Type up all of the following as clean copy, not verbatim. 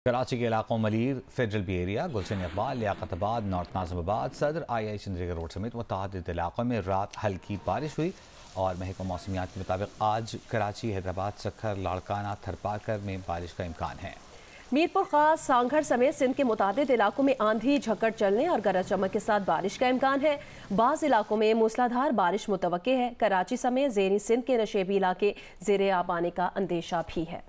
कराची के इलाकों Malir, federal B area, गुलशन Iqbal, Liaquatabad, north Nazimabad, सदर आई चंद्रीगढ़ रोड समेत मुतअद्दिद इलाकों में रात हल्की बारिश हुई और महकमा मौसमियात के मुताबिक आज कराची, हैदराबाद, सक्खर, लाड़काना, थरपाकर में बारिश का इम्कान है। मीरपुर खास, सांघर समेत सिंध के मुतादिद इलाकों में आंधी झक्कड़ चलने और गरज चमक के साथ बारिश का इम्कान है। बाज़ इलाकों में मूसलाधार बारिश मुतवक्के है। कराची समेत ज़ेरी सिंध के नशेबी इलाके ज़ेरे आब आने का अंदेशा भी है।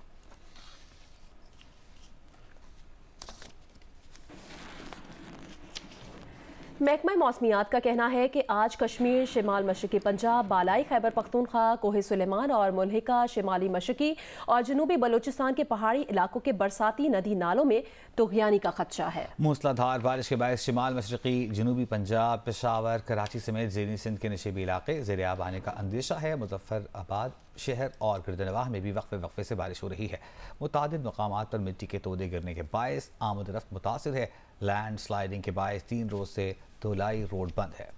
महकमा मौसमियात का कहना है कि आज कश्मीर, शिमाल मशरकी पंजाब, बालाई खैबर पख्तूनख्वा, कोहे सुलेमान और मुल्हिका शिमाली मशरकी और जनूबी बलूचिस्तान के पहाड़ी इलाकों के बरसाती नदी नालों में तुग़यानी का खदशा है। मूसलाधार बारिश के बायस शिमाल मशरकी, जनूबी पंजाब, पेशावर, कराची समेत ज़ेरी सिंध के नशेबी इलाके ज़ेरे आब आने का अंदेशा है। मुज़फ़्फ़राबाद शहर और गिरदनवाह में भी वक्फे वक्फे से बारिश हो रही है। मुतादिद मकामात पर मिट्टी के तोदे गिरने के बायस आमद रफ्त मुतासिर है। लैंड स्लाइडिंग के बायस 3 रोज से धुलाई रोड बंद है।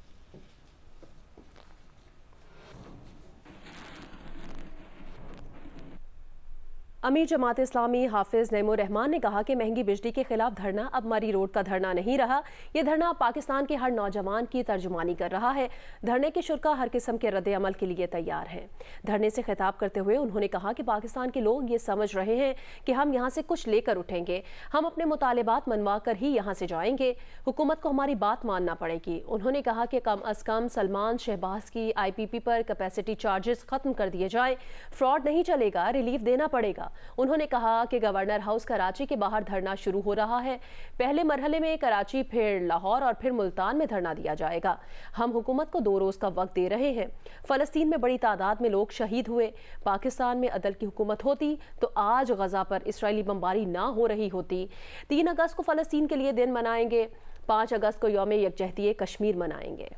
अमीर जमात इस्लामी हाफिज नईमुर रहमान ने कहा कि महंगी बिजली के खिलाफ धरना अब मरी रोड का धरना नहीं रहा। ये धरना पाकिस्तान के हर नौजवान की तर्जुमानी कर रहा है। धरने के शुरा हर किस्म के रद्द अमल के लिए तैयार हैं। धरने से खिताब करते हुए उन्होंने कहा कि पाकिस्तान के लोग ये समझ रहे हैं कि हम यहाँ से कुछ लेकर उठेंगे, हम अपने मुतालिबात मनवा कर ही यहाँ से जाएंगे। हुकूमत को हमारी बात मानना पड़ेगी। उन्होंने कहा कि कम अज़ कम सलमान शहबाज की IPP पर कैपेसिटी चार्जेस खत्म कर दिए जाएं। फ्रॉड नहीं चलेगा, रिलीफ देना पड़ेगा। उन्होंने कहा कि गवर्नर हाउस कराची के बाहर धरना शुरू हो रहा है। पहले मरहले में कराची, फिर लाहौर और फिर मुल्तान में धरना दिया जाएगा। हम हुकूमत को 2 रोज का वक्त दे रहे हैं। फ़लस्तीन में बड़ी तादाद में लोग शहीद हुए। पाकिस्तान में अदल की हुकूमत होती तो आज गजा पर इसराइली बमबारी ना हो रही होती। 3 अगस्त को फ़लस्तीन के लिए दिन मनाएंगे। 5 अगस्त को यौम यकजहती कश्मीर मनाएंगे।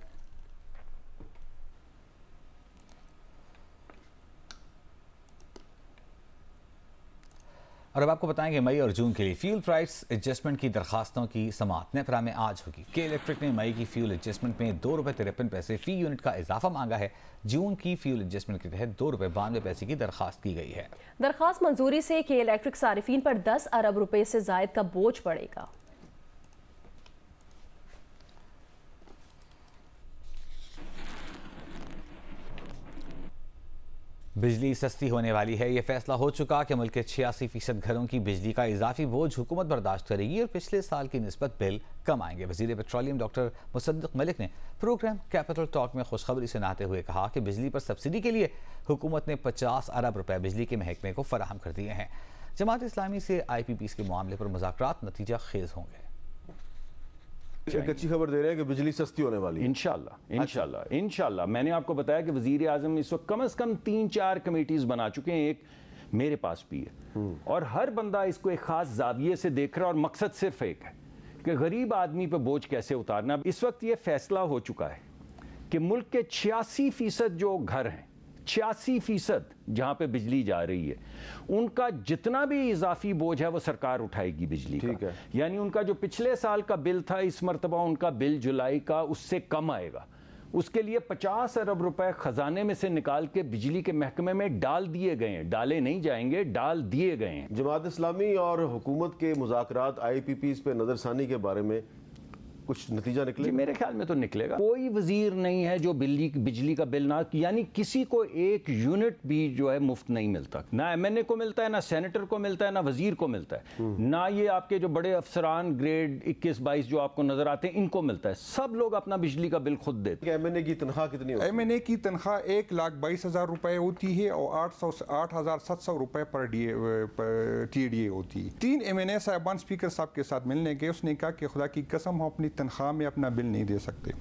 और अब आपको बताएंगे मई और जून के लिए फ्यूल प्राइस एडजस्टमेंट की दरखास्तों की समाअत नेपरा में आज होगी। के इलेक्ट्रिक ने मई की फ्यूल एडजस्टमेंट में ₹2.53 फी यूनिट का इजाफा मांगा है। जून की फ्यूल एडजस्टमेंट के तहत ₹2.92 की दरखास्त की गई है। दरखास्त मंजूरी से के इलेक्ट्रिक सारिफीन पर 10 अरब रुपए से जायद का बोझ पड़ेगा। बिजली सस्ती होने वाली है। यह फैसला हो चुका कि मुल्क के 86% घरों की बिजली का इजाफी बोझ हुकूमत बर्दाश्त करेगी और पिछले साल की निस्बत बिल कम आएंगे। वज़ीर पेट्रोलियम डॉक्टर मुसद्दिक मलिक ने प्रोग्राम कैपिटल टॉक में खुशखबरी सुनाते हुए कहा कि बिजली पर सब्सिडी के लिए हुकूमत ने 50 अरब रुपए बिजली के महकमे को फराहम कर दिए हैं। जमात इस्लामी से IPPs के मामले पर मुज़ाकरात नतीजा खेज होंगे। एक अच्छी खबर दे रहे हैं कि बिजली सस्ती होने वाली है। इंशाल्लाह। मैंने आपको बताया कि वजीर आजम इस वक्त कम से कम 3-4 कमेटीज बना चुके हैं। एक मेरे पास भी है और हर बंदा इसको एक खास जाविये से देख रहा है और मकसद सिर्फ एक है कि गरीब आदमी पर बोझ कैसे उतारना। इस वक्त ये फैसला हो चुका है कि मुल्क के 86% जो घर हैं, 86% जहाँ पे बिजली जा रही है, उनका जितना भी इजाफी बोझ है वो सरकार उठाएगी बिजली का। यानी उनका जो पिछले साल का बिल था, इस मरतबा उनका बिल जुलाई का उससे कम आएगा। उसके लिए 50 अरब रुपए खजाने में से निकाल के बिजली के महकमे में डाल दिए गए हैं। डाले नहीं जाएंगे, डाल दिए गए हैं। जमात इस्लामी और हुकूमत के मुज़ाकरात IPPs पे नजरसानी के बारे में कुछ नतीजा निकले? मेरे ख्याल में तो निकलेगा। कोई वजीर नहीं है जो बिजली का बिल ना, यानी किसी को 1 यूनिट भी जो है मुफ्त नहीं मिलता। ना MNA को मिलता है, ना सेनेटर को मिलता है, ना वजीर को मिलता है, ना ये आपके जो बड़े अफसरान ग्रेड 21-22 जो आपको नजर आते हैं इनको मिलता है। सब लोग अपना बिजली का बिल खुद देते हैं। MNA की तनख्वाह कितनी होती है? MNA की तनख्वाह 1,22,000 रुपए होती है और 8,700 रुपए पर TDA होती है। 3 MNA साहबान स्पीकर साहब के साथ मिलने गए। उसने कहा कि खुदा की कसम हम अपनी तनख्वाह में अपना बिल नहीं दे सकते।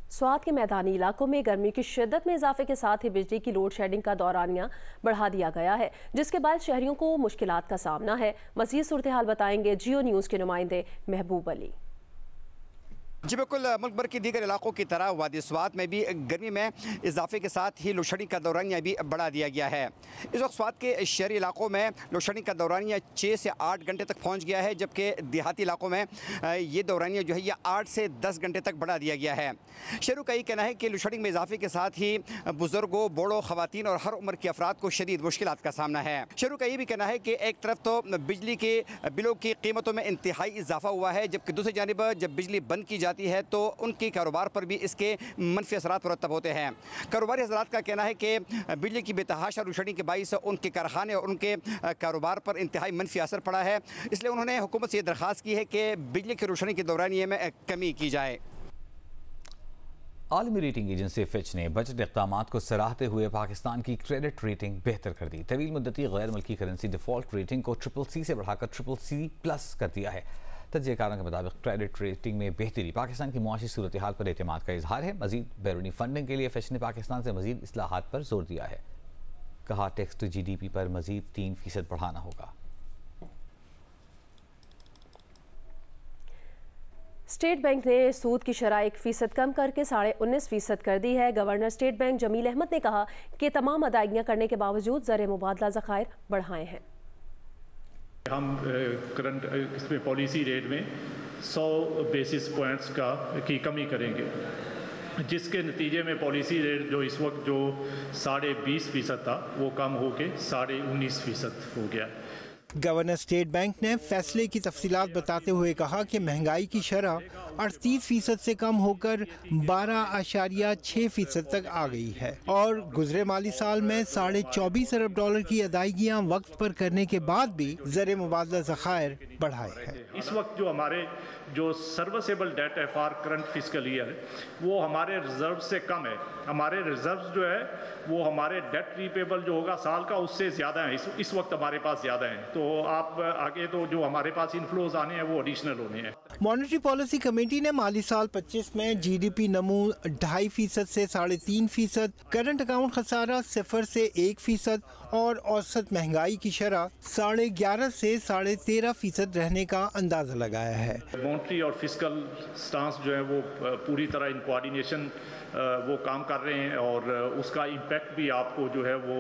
स्वात के मैदानी इलाकों में गर्मी की शिद्दत में इजाफे के साथ ही बिजली की लोड शेडिंग का दौरानिया बढ़ा दिया गया है, जिसके बाद शहरियों को मुश्किलात का सामना है। मज़ीद सूरत हाल बताएंगे जियो न्यूज़ के नुमाइंदे महबूब अली। जी बिल्कुल, मुल्क भर के दीगर इलाकों की तरह वादी स्वात में भी गर्मी में इजाफे के साथ ही लोड शेडिंग का दौरानिया भी बढ़ा दिया गया है। इस वक्त स्वात के शहरी इलाकों में लोड शेडिंग का दौरानिया 6 से 8 घंटे तक पहुंच गया है, जबकि देहाती इलाकों में ये दौरानिया जो है ये 8 से 10 घंटे तक बढ़ा दिया गया है। शहरों का ये कहना है कि लोड शेडिंग में इजाफे के साथ ही बुजुर्गों, बूढ़ों, खवातीन और हर उम्र के अफराद को शदीद मुश्किलात का सामना है। शहरों का ये भी कहना है कि एक तरफ तो बिजली के बिलों की कीमतों में इंतहाई इजाफा हुआ है, जबकि दूसरी जानिब जब बिजली बंद की जाती है तो उनके कारोबार पर भी इसके मनफी असरात मुरतब होते हैं। कारोबारी हज़रात का कहना है कि बिजली की बेतहाशा लोड शेडिंग के बाइस उनके कारखाने और उनके कारोबार पर इंतहाई मनफी असर पड़ा है। इसलिए उन्होंने हुकूमत से दरख्वास्त की है कि बिजली की रोशनी के दौरानिए में कमी की जाए। आलमी रेटिंग एजेंसी फिच ने बजट इक़दामात को सराहते हुए पाकिस्तान की क्रेडिट रेटिंग बेहतर कर दी। तवील मुद्दती गैर मुल्की करेंसी डिफ़ॉल्ट रेटिंग को CCC से बढ़ाकर CCC+ कर दिया है। तजज़ियेकारों के मुताबिक क्रेडिट रेटिंग में बेहतरी पाकिस्तान की मुआशी सूरत हाल पर एतमाद का इजहार है। मजीद बैरूनी फंडिंग के लिए फिच ने पाकिस्तान से मजीद इस्लाहात पर जोर दिया है। कहा टैक्स टू GDP पर मजीद 3% बढ़ाना होगा। स्टेट बैंक ने सूद की शरह 1% कम करके 19.5% कर दी है। Governor State Bank Jamil Ahmed ने कहा कि तमाम अदायगियां करने के बावजूद ज़र मुबादला ज़खायर बढ़ाए हैं। हम करंट इसमें पॉलिसी रेट में 100 बेसिस पॉइंट्स की कमी करेंगे, जिसके नतीजे में पॉलिसी रेट जो इस वक्त जो 20.5% था वो कम होके 19.5% हो गया। गवर्नर स्टेट बैंक ने फैसले की तफसीलात बताते हुए कहा कि महंगाई की शरह 38% से कम होकर 12.6% तक आ गई है और गुजरे माली साल में $24.5 अरब की अदायगियाँ वक्त पर करने के बाद भी ज़र मुबादला ज़खायर बढ़ाए हैं। इस वक्त जो हमारे जो सर्विसेबल डेट है फॉर करंट फिस्कल ईयर वो हमारे रिजर्व से कम है। हमारे रिजर्व जो है वो हमारे डेट रीपेबल जो होगा साल का उससे ज़्यादा है, इस वक्त हमारे पास ज़्यादा है। तो आप आगे तो जो हमारे पास इनफ्लोज आने हैं वो एडिशनल होने हैं। मॉनेटरी पॉलिसी कमेटी ने माली साल 25 में GDP नमू 2.5% से 3.5%, करंट अकाउंट खसारा 0 से 1% और औसत महंगाई की शरह 11.5 से 13.5% रहने का अंदाजा लगाया है। मॉनेटरी और फिस्कल स्टांस जो है वो पूरी तरह इन कोऑर्डिनेशन वो काम कर रहे हैं और उसका इम्पैक्ट भी आपको जो है वो।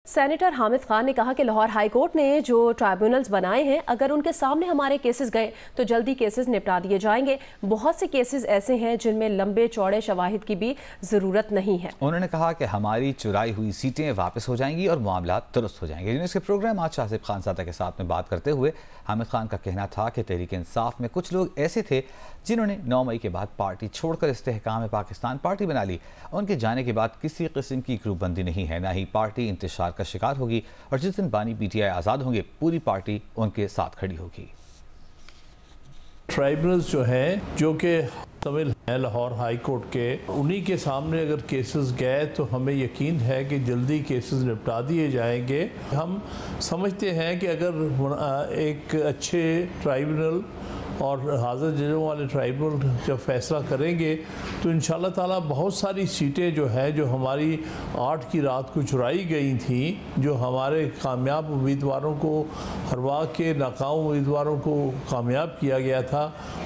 सेनेटर हामिद खान ने कहा कि लाहौर हाई कोर्ट ने जो ट्राइब्यूनल्स बनाए हैं, अगर उनके सामने हमारे केसेस गए तो जल्दी केसेस निपटा दिए जाएंगे। बहुत से केसेस ऐसे हैं जिनमें लंबे चौड़े शवाहिद की भी ज़रूरत नहीं है। उन्होंने कहा कि हमारी चुराई हुई सीटें वापस हो जाएंगी और मामला दुरुस्त हो जाएंगे। यूनिस के प्रोग्राम आज शासिब खानजादा के साथ में बात करते हुए हामिद खान का कहना था कि तहरीक इंसाफ में कुछ लोग ऐसे थे जिन्होंने 9 मई के बाद पार्टी छोड़कर इस्तेहकाम पाकिस्तान पार्टी बना ली। उनके जाने के बाद किसी किस्म की ग्रुपबंदी नहीं है, ना ही पार्टी इंतशार का शिकार होगी और जिस दिन बानी PTI आज़ाद होंगे पूरी पार्टी उनके साथ खड़ी होगी। ट्राइब्यूनल्स जो हैं जो कि तमिल है लाहौर हाई कोर्ट के, उन्हीं के सामने अगर केसेस गए तो हमें यकीन है कि जल्दी केसेस निपटा दिए जाएंगे। हम समझते हैं कि अगर एक अच्छे ट्राइब्यूनल और हाज़िर जजों वाले ट्राइब्यूनल जब फैसला करेंगे तो इंशाल्लाह ताला बहुत सारी सीटें जो है जो हमारी 8 की रात को चुराई गई थी, जो हमारे कामयाब उम्मीदवारों को हरवा के नाकाम उम्मीदवारों को कामयाब किया गया था,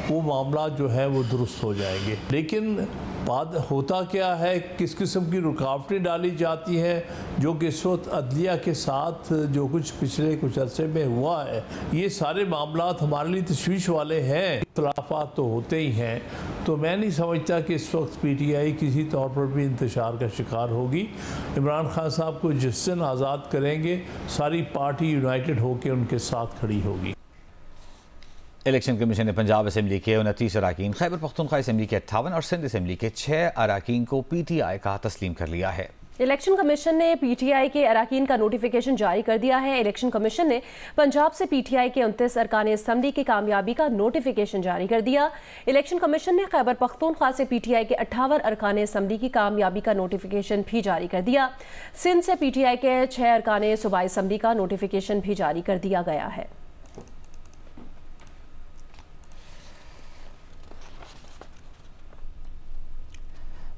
वो मामला जो है वो दुरुस्त हो जाएंगे। लेकिन बात होता क्या है, किस किस्म की रुकावटें डाली जाती हैं, जो कि इस वक्त अदलिया के साथ जो कुछ पिछले कुछ अरसे में हुआ है, ये सारे मामला हमारे लिए तशवीश वाले हैं। इख्तलाफात तो होते ही हैं, तो मैं नहीं समझता कि इस वक्त PTI किसी तौर पर भी इंतशार का शिकार होगी। इमरान खान साहब को जिस दिन आज़ाद करेंगे सारी पार्टी यूनाइटेड होकर उनके साथ खड़ी होगी। इलेक्शन कमीशन ने पंजाब असम्बली के 29 अरकान, खैबर पख्तूनख्वा असम्बली के 58 और सिंध असम्बली के 6 अरकान को PTI का तस्लीम कर लिया है। इलेक्शन कमीशन ने PTI के अरकान का नोटिफिकेशन जारी कर दिया है। इलेक्शन कमीशन ने पंजाब से PTI के 29 अरकान असम्बली की कामयाबी का नोटिफिकेशन जारी कर दिया। इलेक्शन कमीशन ने खैबर पख्तूनख्वा से PTI के 58 अरकान असम्बली की कामयाबी का नोटिफिकेशन भी जारी कर दिया। सिंध से PTI के 6 अरकान सूबाई असम्बली का नोटिफिकेशन भी जारी कर दिया गया है।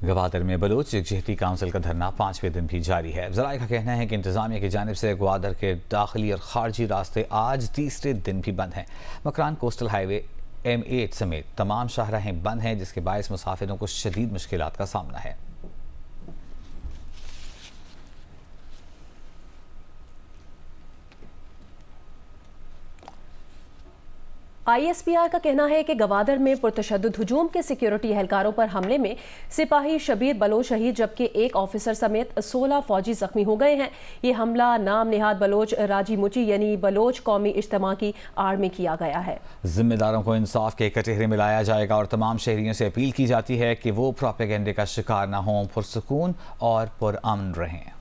गवादर में बलोच यकजहती काउंसिल का धरना 5वें दिन भी जारी है। ज़राए का कहना है कि इंतजामिया की जानिब से गवादर के दाखिली और खारजी रास्ते आज तीसरे दिन भी बंद हैं। मकरान कोस्टल हाईवे M8 समेत तमाम शाहराहें बंद हैं, जिसके बायस मुसाफिरों को शदीद मुश्किलात का सामना है। ISPR का कहना है कि गवादर में पुरतशद्दुद हुजूम के सिक्योरिटी एहलकारों पर हमले में सिपाही शबीर बलोच शहीद जबकि एक ऑफिसर समेत 16 फौजी जख्मी हो गए हैं। ये हमला नाम निहाद बलोच राजी मुची यानी बलोच कौमी इज्तिमा की आड़ में किया गया है। जिम्मेदारों को इंसाफ के कटहरे में लाया जाएगा और तमाम शहरियों से अपील की जाती है कि वो प्रोपेगेंडे का शिकार न हों, पुरसुकून और पुरअमन रहें।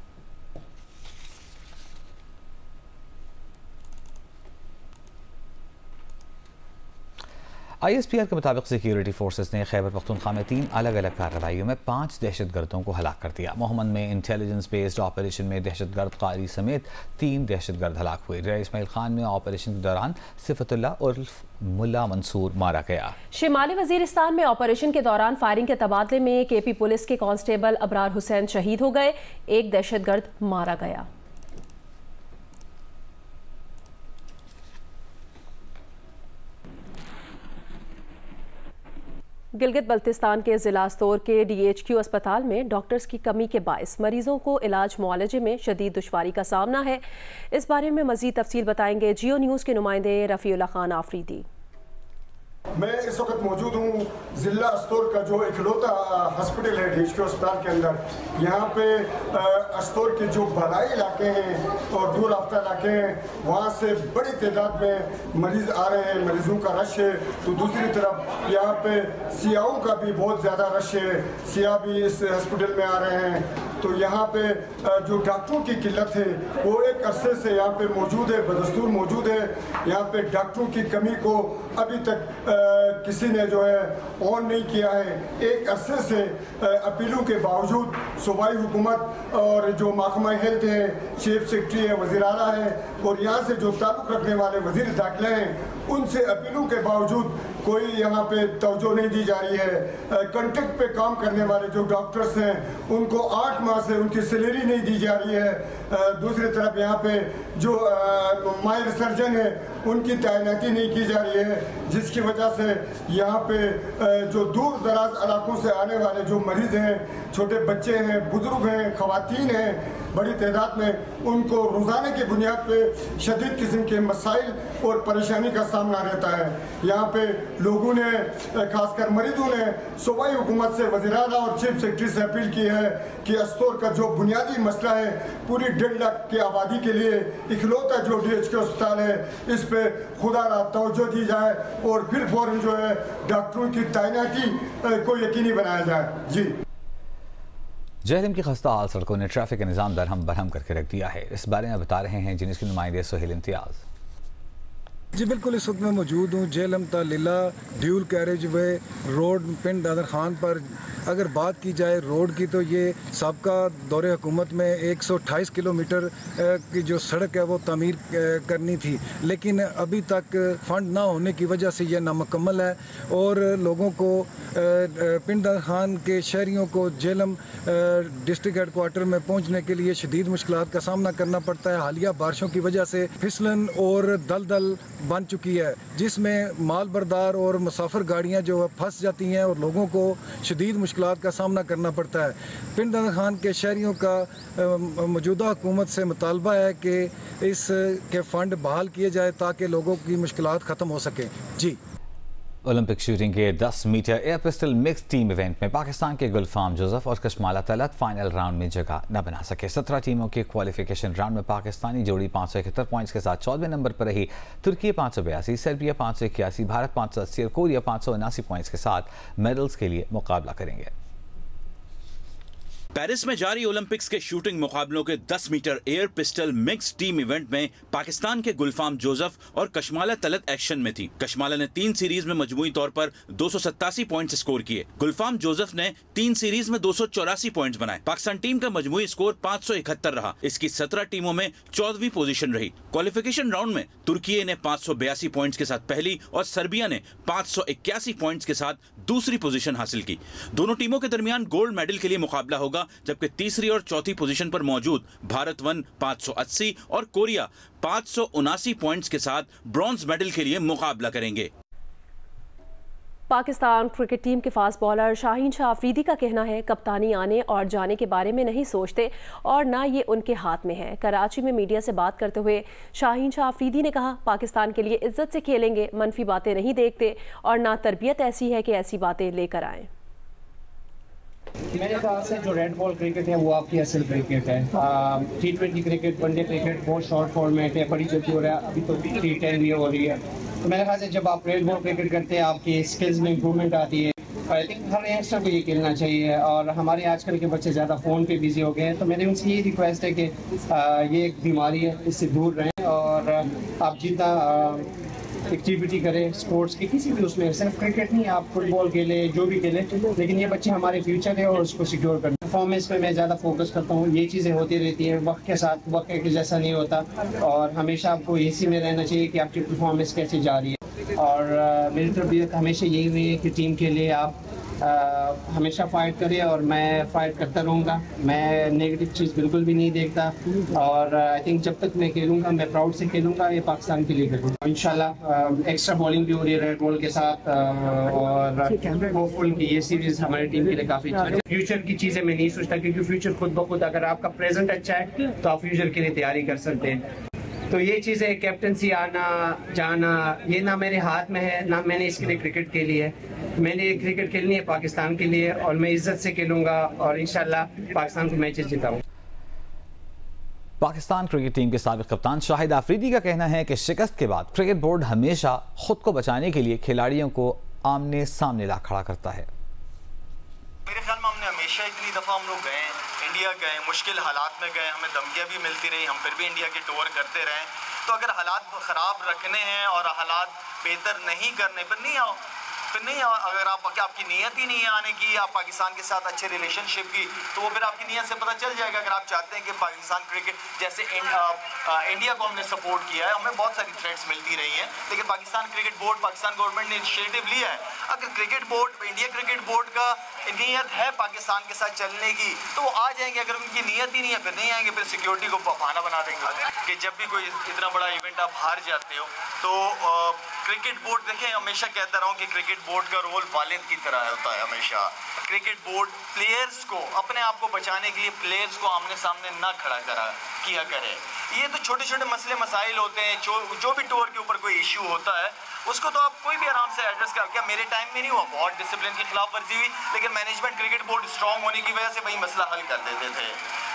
ISPR के मुताबिक सिक्योरिटी फोर्सेस ने खैबर पख्तूनख्वा में 3 अलग अलग कार्रवाइयों में 5 दहशतगर्दों को हलाक कर दिया। मोहम्मद में इंटेलिजेंस बेस्ड ऑपरेशन में दहशतगर्द कारी समेत 3 दहशतगर्द हलाक हुए। रईस इस्माइल खान में ऑपरेशन के दौरान सिफतुल्ला और मुल्ला मंसूर मारा गया। शिमाली वजीरिस्तान में ऑपरेशन के दौरान फायरिंग के तबादले में KP पुलिस के कांस्टेबल अबरार हुसैन शहीद हो गए, एक दहशतगर्द मारा गया। गिलगित बल्तिस्तान के जिला स्तौर के DHQ अस्पताल में डॉक्टर्स की कमी के बायस मरीजों को इलाज मुआलजे में शदीद दुश्वारी का सामना है। इस बारे में मजीद तफसील बताएंगे जियो न्यूज़ के नुमाइंदे रफ़ीउल्लाह खान आफरीदी। मैं इस वक्त मौजूद हूँ जिला स्तौर का जो इकलौता हॉस्पिटल है DHQ अस्पताल के अंदर। यहाँ पे स्तौर के जो बालाई इलाके हैं और दूर आफ्ता इलाके हैं, वहाँ से बड़ी तादाद में मरीज़ आ रहे हैं, मरीज़ों का रश है। तो दूसरी तरफ यहाँ पे सियाहों का भी बहुत ज़्यादा रश है, सियाह भी इस हॉस्पिटल में आ रहे हैं। तो यहाँ पे जो डॉक्टरों की किल्लत है वो एक अरसे से यहाँ पे मौजूद है, बदस्तूर मौजूद है। यहाँ पे डॉक्टरों की कमी को अभी तक किसी ने जो है ऑन नहीं किया है। एक अरसे से अपीलों के बावजूद सूबाई हुकूमत और जो महकमा हेल्थ है, चीफ सेक्रेटरी है, वज़ीर आला है और यहाँ से जो ताल्लुक़ रखने वाले वज़ीर दाखिला हैं, उनसे अपीलों के बावजूद कोई यहाँ पे तवज्जो नहीं दी जा रही है। कॉन्ट्रैक्ट पे काम करने वाले जो डॉक्टर्स हैं उनको 8 माह से उनकी सैलरी नहीं दी जा रही है। दूसरी तरफ यहाँ पे जो माहिर सर्जन है उनकी तैनाती नहीं की जा रही है, जिसकी वजह से यहाँ पे जो दूर दराज इलाकों से आने वाले जो मरीज हैं, छोटे बच्चे हैं, बुजुर्ग हैं, खवातीन हैं, बड़ी तादाद में उनको रोज़ाना की बुनियाद पे शदीद किस्म के मसाइल और परेशानी का सामना रहता है। यहाँ पे लोगों ने खासकर मरीजों ने सूबाई हुकूमत से वज़ीर आला और चीफ सेक्रेटरी से अपील की है कि स्तौर का जो बुनियादी मसला है पूरी 1.5 लाख की आबादी के लिए इकलौता जो DHQ अस्पताल है, इस पे खुदा ना तवज्जो दी जाए और फिर फौरन जो है डॉक्टरों की तैनाती को यकीनी बनाया जाए। जी। जहलम की खस्ता हाल सड़कों ने ट्रैफिक का निज़ाम दरहम बरहम करके रख दिया है। इस बारे में बता रहे हैं जिन्हें के नुमाइंदे सोहेल इम्तियाज़। जी बिल्कुल, इस वक्त मैं मौजूद हूँ जेहलम लीला ड्यूल कैरेज वे रोड पिंड दादर खान पर। अगर बात की जाए रोड की तो ये सबका दौरे हुकूमत में 128 किलोमीटर की जो सड़क है वो तामीर करनी थी, लेकिन अभी तक फंड ना होने की वजह से यह नामुकम्मल है और लोगों को पिंड दादर खान के शहरियों को जेहलम डिस्ट्रिक्ट हेडक्वार्टर में पहुँचने के लिए शदीद मुश्किलात का सामना करना पड़ता है। हालिया बारिशों की वजह से फिसलन और दलदल बन चुकी है, जिसमें माल बरदार और मुसाफिर गाड़ियां जो है फंस जाती हैं और लोगों को शदीद मुश्किलात का सामना करना पड़ता है। पिंड दादर खान के शहरियों का मौजूदा हुकूमत से मुतालबा है कि इस के फंड बहाल किए जाए ताकि लोगों की मुश्किलात ख़त्म हो सके। जी। ओलंपिक शूटिंग के 10 metre air pistol mix team event में पाकिस्तान के गुलफाम जोसेफ और कशमाला तलत फाइनल राउंड में जगह न बना सके। 17 टीमों के क्वालिफिकेशन राउंड में पाकिस्तानी जोड़ी 571 पॉइंट्स के साथ 14वें नंबर पर रही। तुर्की 582, सर्बिया 581, भारत 580 और कोरिया 579 पॉइंट्स के साथ मेडल्स के लिए मुकाबला करेंगे। पेरिस में जारी ओलंपिक्स के शूटिंग मुकाबलों के 10 metre air pistol mix team event में पाकिस्तान के गुलफाम जोसेफ और कशमाला तलत एक्शन में थी। कशमाला ने 3 सीरीज में मजमूई तौर पर 287 पॉइंट्स स्कोर किए। गुलफाम जोसेफ ने 3 सीरीज में 284 पॉइंट्स बनाए। पाकिस्तान टीम का मजमूई स्कोर 571 रहा। इसकी 17 टीमों में 14वीं पोजीशन रही। क्वालिफिकेशन राउंड में तुर्की ने 582 पॉइंट्स के साथ पहली और सर्बिया ने 581 पॉइंट्स के साथ दूसरी पोजीशन हासिल की। दोनों टीमों के दरमियान गोल्ड मेडल के लिए मुकाबला होगा, जबकि तीसरी और चौथी पोजीशन पर मौजूद भारत 580 और कोरिया 579 पॉइंट्स के साथ ब्रॉन्ज मेडल के लिए मुकाबला करेंगे। पाकिस्तान क्रिकेट टीम के फास्ट बॉलर शाहीन शाह अफरीदी का कहना है कप्तानी आने और जाने के बारे में नहीं सोचते और ना ये उनके हाथ में है। कराची में मीडिया से बात करते हुए शाहीन शाह अफरीदी ने कहा, पाकिस्तान के लिए इज्जत से खेलेंगे, मनफी बातें नहीं देखते और ना तरबियत ऐसी है कि ऐसी बातें लेकर आएँ। मेरे ख्याल से जो रेड बॉल क्रिकेट है वो आपकी असल क्रिकेट है। T20 क्रिकेट, वनडे क्रिकेट बहुत शॉर्ट फॉर्मेट है, बड़ी जल्दी हो रहा है, अभी तो T10 भी हो रही है। तो मेरे ख्याल से जब आप रेड बॉल क्रिकेट करते हैं आपकी स्किल्स में इंप्रूवमेंट आती है। आई थिंक हर यंगस्टर को ये खेलना चाहिए और हमारे आजकल के बच्चे ज़्यादा फ़ोन पे बिजी हो गए हैं, तो मेरी उनसे ये रिक्वेस्ट है कि ये एक बीमारी है, इससे दूर रहें और आप जितना एक्टिविटी करें स्पोर्ट्स की, किसी भी उसमें, सिर्फ क्रिकेट नहीं, आप फुटबॉल खेले, जो भी खेले, लेकिन ये बच्चे हमारे फ्यूचर है और उसको सिक्योर करना। परफॉर्मेंस पे मैं ज़्यादा फोकस करता हूँ, ये चीज़ें होती रहती है वक्त के साथ, वक्त के जैसा नहीं होता और हमेशा आपको इसी में रहना चाहिए कि आपकी परफॉर्मेंस कैसे जा रही है। और मेरी तरबियत हमेशा यही हुई है कि टीम के लिए आप हमेशा फाइट करें और मैं फाइट करता रहूँगा। मैं नेगेटिव चीज़ बिल्कुल भी नहीं देखता और आई थिंक जब तक मैं खेलूँगा मैं प्राउड से खेलूँगा, ये पाकिस्तान के लिए खेलूँगा। इंशाल्लाह एक्स्ट्रा बॉलिंग भी हो रही है रेड बॉल के साथ और होपफुल कि ये सीरीज हमारी टीम के लिए काफ़ी अच्छा है। फ्यूचर की चीज़ें मैं नहीं सोचता क्योंकि फ्यूचर खुद ब खुद, अगर आपका प्रेजेंट अच्छा है तो आप फ्यूचर के लिए तैयारी कर सकते हैं। तो ये चीज़ें कैप्टनसी आना जाना ये ना मेरे हाथ में है, ना मैंने इसके लिए क्रिकेट खेली है। मैंने क्रिकेट खेलनी है पाकिस्तान के लिए और मैं इज्जत से खेलूंगा और इंशाल्लाह पाकिस्तान को मैचेस जिताऊंगा। पाकिस्तान क्रिकेट टीम के साबिक कप्तान शाहिद अफरीदी का कहना है कि शिकस्त के बाद क्रिकेट बोर्ड हमेशा खुद को बचाने के लिए खिलाड़ियों को आमने सामने ला खड़ा करता है। मेरे ख्याल में हमने हमेशा इतनी दफ़ा हम लोग गए, इंडिया गए, मुश्किल हालात में गए, हमें धमकियाँ भी मिलती रही, हम फिर भी इंडिया के टूर करते रहे। तो अगर हालात ख़राब रखने हैं और हालात बेहतर नहीं करने पर नहीं आओ, फिर नहीं आओ। अगर आपकी नीयत ही नहीं है आने की, आप पाकिस्तान के साथ अच्छे रिलेशनशिप की, तो वो फिर आपकी नीयत से पता चल जाएगा। अगर आप चाहते हैं कि पाकिस्तान क्रिकेट जैसे इंडिया को हमने सपोर्ट किया है, हमें बहुत सारी थ्रेट्स मिलती रही हैं, लेकिन Pakistan cricket board, Pakistan government ने इनिशिएटिव लिया है। अगर cricket board, India cricket board का नीयत है पाकिस्तान के साथ चलने की तो वो आ जाएंगे। अगर उनकी नीयत ही नहीं है फिर नहीं आएंगे, फिर सिक्योरिटी को बहाना बना देंगे कि जब भी कोई इतना बड़ा इवेंट आप हार जाते हो तो क्रिकेट बोर्ड, देखें हमेशा कहता रहा हूँ कि क्रिकेट बोर्ड का रोल वालिद की तरह होता है। हमेशा क्रिकेट बोर्ड प्लेयर्स को, अपने आप को बचाने के लिए प्लेयर्स को आमने सामने ना खड़ा किया करे। ये तो छोटे छोटे मसले मसाइल होते हैं, जो भी टूर के ऊपर कोई इशू होता है उसको तो आप कोई भी आराम से एड्रेस कर। क्या मेरे टाइम में नहीं हुआ, बहुत डिसिप्लिन की खिलाफ वर्जी हुई, लेकिन मैनेजमेंट क्रिकेट बोर्ड स्ट्रांग होने की वजह से वही मसला हल कर देते थे।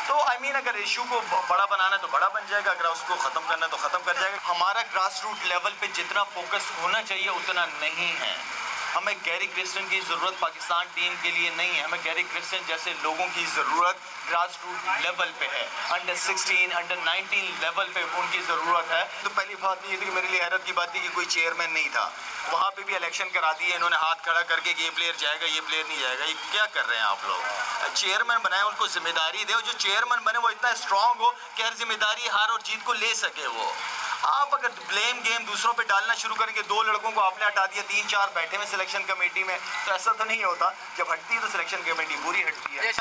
तो आई मीन अगर इशू को बड़ा बनाना है तो बड़ा बन जाएगा, अगर उसको ख़त्म करना है तो ख़त्म कर जाएगा। हमारा ग्रास रूट लेवल पे जितना फोकस होना चाहिए उतना नहीं है। हमें गैरी क्रिस्टन की ज़रूरत पाकिस्तान टीम के लिए नहीं है, हमें गैरी क्रिस्टन जैसे लोगों की ज़रूरत ग्रास रूट लेवल पे है। अंडर 16, अंडर 19 लेवल पे उनकी ज़रूरत है। तो पहली बात ये थी कि मेरे लिए हैरत की बात थी कि कोई चेयरमैन नहीं था, वहाँ पे भी इलेक्शन करा दिए इन्होंने, हाथ खड़ा करके कि ये प्लेयर जाएगा, ये प्लेयर नहीं जाएगा। ये क्या कर रहे हैं आप लोग? चेयरमैन बनाए, उनको जिम्मेदारी दे, जो चेयरमैन बने वो इतना स्ट्रांग हो कि हर जिम्मेदारी, हार और जीत को ले सके वो। आप अगर ब्लेम गेम दूसरों पे डालना शुरू करेंगे, 2 लड़कों को आपने हटा दिया, 3-4 बैठे में सिलेक्शन कमेटी में, तो ऐसा तो नहीं होता। जब हटती है तो सिलेक्शन कमेटी पूरी हटती है।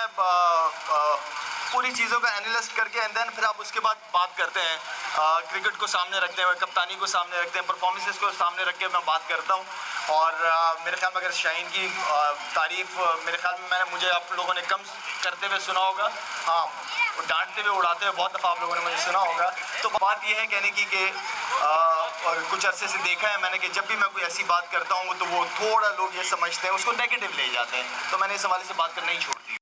पूरी चीज़ों का एनालिस्ट करके एंड देन फिर आप उसके बाद बात करते हैं, क्रिकेट को सामने रखते हैं, कप्तानी को सामने रखते हैं, परफॉर्मेंसेस को सामने रख के मैं बात करता हूँ। और मेरे ख्याल में अगर शाहीन की तारीफ मेरे ख्याल में मुझे आप लोगों ने कम करते हुए सुना होगा, हाँ डांटते हुए उड़ाते हुए बहुत दफ़ा आप लोगों ने मुझे सुना होगा। तो बात यह है कहने की कि कुछ अरसे से देखा है मैंने कि जब भी मैं कोई ऐसी बात करता हूँ तो वो थोड़ा लोग ये समझते हैं, उसको नेगेटिव ले जाते हैं, तो मैंने इस हवाले से बात करना ही छोड़ दी।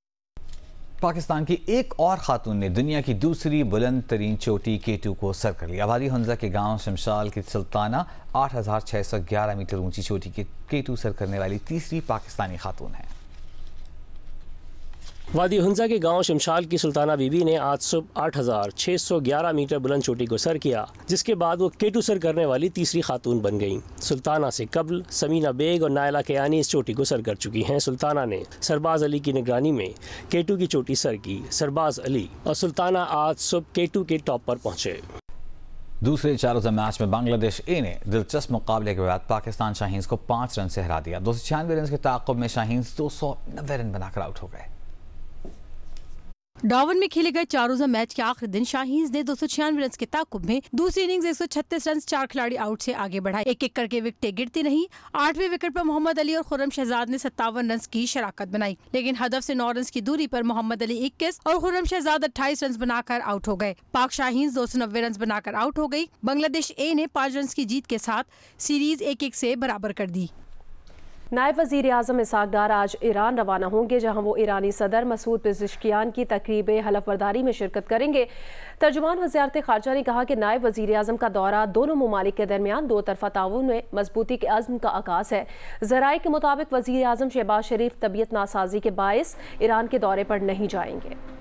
पाकिस्तान की एक और खातून ने दुनिया की दूसरी बुलंद तरीन चोटी K2 को सर कर लिया। वादी हुंजा के गांव शमशाल की सुल्ताना 8,611 मीटर ऊंची चोटी के K2 सर करने वाली तीसरी पाकिस्तानी खातून है। वादी हुंजा के गांव शमशाल की सुल्ताना बीबी ने आज सुबह 8,611 मीटर बुलंद चोटी को सर किया, जिसके बाद वो K2 सर करने वाली तीसरी खातून बन गईं। सुल्ताना से कबल समीना बेग और नायला केयानी इस चोटी को सर कर चुकी हैं। सुल्ताना ने सरबाज अली की निगरानी में K2 की चोटी सर की। सरबाज अली और सुल्ताना आज सुबह K2 के टॉप पर पहुँचे। दूसरे 4 रोज़ा मैच में बांग्लादेश ए ने दिलचस्प मुकाबले के बाद पाकिस्तान शाहीन्स को 5 रन से हरा दिया। 296 रन के ताक़ुब में शाहीन्स 290 रन बनाकर आउट हो गए। डावन में खेले गए 4 रोजा मैच के आखिरी दिन शाहीन ने 296 रन के ताकुब में दूसरी इनिंग्स 136 रन 4 खिलाड़ी आउट से आगे बढ़ाए। एक एक करके विकेटें गिरती नहीं। 8वें विकेट पर मोहम्मद अली और खुर्रम शहजाद ने 57 रन की शराकत बनाई, लेकिन हदफ से 9 रन की दूरी पर मोहम्मद अली 21 और खुर्रम शहजाद 28 रन बनाकर आउट हो गए। पाक शाहीन 290 रन बनाकर आउट हो गई। बांग्लादेश ए ने 5 रन की जीत के साथ सीरीज 1-1 से बराबर कर दी। नायब वज़ीर आज़म इसहाक डार आज ईरान रवाना होंगे, जहां वो ईरानी सदर मसूद पेज़ेश्कियान की तकरीब हलफबरदारी में शिरकत करेंगे। तर्जुमान वज़ारत ख़ारजा ने कहा कि नायब वज़ीर आज़म का दौरा दोनों ममालिक के दरमियान 2 तरफ़ा ताउन में मजबूती के अज़्म का आगाज़ है। ज़राए के मुताबिक वज़ीर आज़म शहबाज शरीफ तबीयत नासाजी के बायस ईरान के दौरे पर नहीं जाएंगे।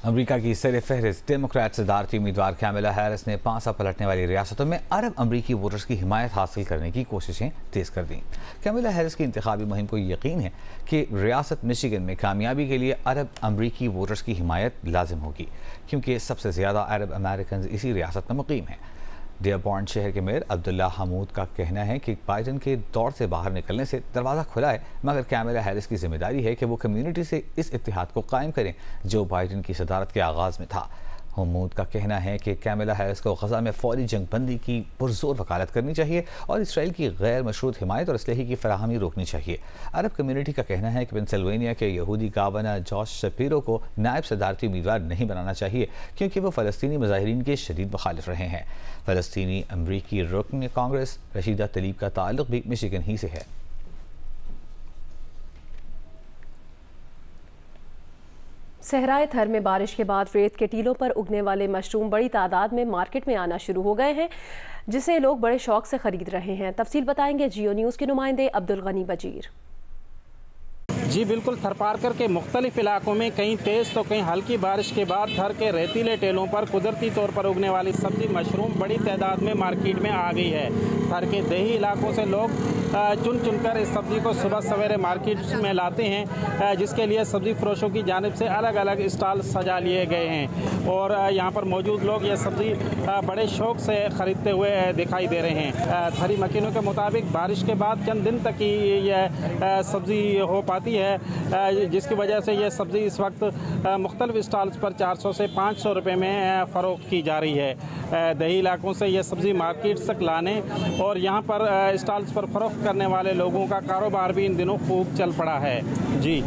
अमेरिका की सर फहरिस्त डेमोक्रेट सदारती उम्मीदवार कैमला हैरिस ने पांसा पलटने वाली रियासतों में अरब अमरीकी वोटर्स की हिमायत हासिल करने की कोशिशें तेज़ कर दी। कैमला हैरिस की इंतखाबी मुहिम को यकीन है कि रियासत मिशिगन में कामयाबी के लिए अरब अमरीकी वोटर्स की हिमायत लाजिम होगी, क्योंकि सबसे ज़्यादा अरब अमेरिकन इसी रियासत में मुकीम हैं। डियरबॉर्न शहर के मेयर अब्दुल्ला हमूद का कहना है कि बाइडन के दौर से बाहर निकलने से दरवाज़ा खुला है, मगर कैमला हैरिस की जिम्मेदारी है कि वो कम्युनिटी से इस इत्तेहाद को कायम करें जो बाइडन की सदारत के आगाज़ में था। हमूद का कहना है कि कैमला हैरिस को गज़ा में फौरी जंग बंदी की पुरजोर वकालत करनी चाहिए और इसराइल की गैर मशरूत हिमायत और असलहे की फराहमी रोकनी चाहिए। अरब कम्युनिटी का कहना है कि पेंसिल्वेनिया के यहूदी गवर्नर जॉश शपीरो को नायब सदारती उम्मीदवार नहीं बनाना चाहिए, क्योंकि वो फ़लस्तीनी मुजाहिरीन के शदीद मुखालिफ रहे हैं। फ़लस्तीनी अमरीकी रुकन कांग्रेस रशीदा तलीब का ताल्लुक भी मिशिगन ही से है। सहराए थर में बारिश के बाद रेत के टीलों पर उगने वाले मशरूम बड़ी तादाद में मार्केट में आना शुरू हो गए हैं, जिसे लोग बड़े शौक से खरीद रहे हैं। तफसील बताएंगे जियो न्यूज़ के नुमाइंदे अब्दुल गनी बजीर। जी बिल्कुल, थरपारकर के मुख्तलिफ इलाकों में कहीं तेज़ तो कहीं हल्की बारिश के बाद थर के रेतीले टेलों पर कुदरती तौर पर उगने वाली सब्जी मशरूम बड़ी तादाद में मार्केट में आ गई है। थर के देही इलाकों से लोग चुन चुनकर इस सब्ज़ी को सुबह सवेरे मार्केट में लाते हैं, जिसके लिए सब्ज़ी फरोशों की जानिब से अलग अलग स्टॉल सजा लिए गए हैं और यहाँ पर मौजूद लोग ये सब्ज़ी बड़े शौक़ से ख़रीदते हुए दिखाई दे रहे हैं। थरी मकीनों के मुताबिक बारिश के बाद चंद दिन तक ही यह सब्ज़ी हो पाती है, जिसकी वजह से ये सब्ज़ी इस वक्त मुख्तलिफ स्टॉल्स पर 400 से 500 रुपये में फ़रोख्त की जा रही है। दही इलाकों से ये सब्ज़ी मार्केट तक लाने और यहाँ पर स्टॉल्स पर फ़रोख्त करने वाले लोगों का कारोबार भी इन दिनों खूब चल पड़ा है। जी।